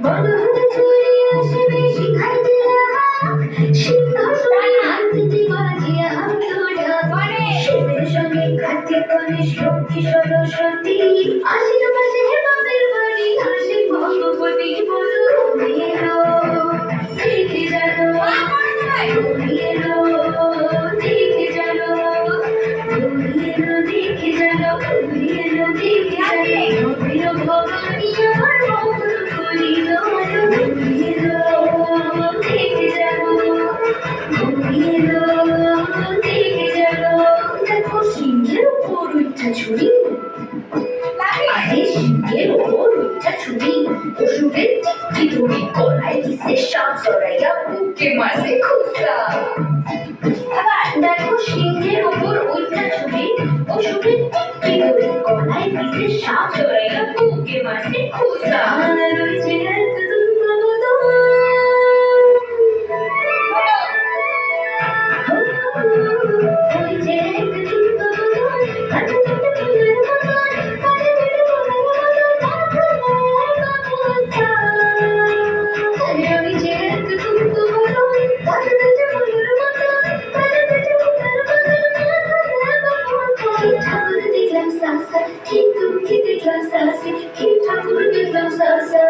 বড় হতে চলে আসবে শিখাইতে সিংহাসনে আনতে বাজিয়া শিবের সঙ্গে কার্তিক গণেশ লক্ষ্মী সরস্বতী আশীর্বাদে বাপের বাড়ি আসে ভগবতী বলো এলো দেখে জানো এলো দেখে জানো এলো দেখে জানো এলো দেখে জানো প্রিয় ভবানী আমার মঙ্গল করিল এলো দেখে জানো এলো দেখে জানো দেখো সিংহের উপর উঠা ছুরি আরে সিংহের উপর উঠা ছুরি অসুরের টিকটি ধরি গলায় দিছে সাপ জড়াইয়া বুকে মারছে খুসা দেখো সিংহের উপর উঠা ছুরি অসুরের টিকটি ধরি গলায় দিছে সাপ জড়াইয়া বুকে মারছে খুসা আর ওই যে এক দুর্গা ওই যে এক দুর্গা কাছে কাছে ফুলের মতন কাছে কাছে ফুলের মতন আরে ওই যে এক দুর্গা কাছে কাছে ফুলের মতন কাছে কাছে ফুলের মতন কি ঠাকুর দেখলাম সাসা কি দুঃখী দেখলাম সাসি কি ঠাকুর দেখলাম সাসা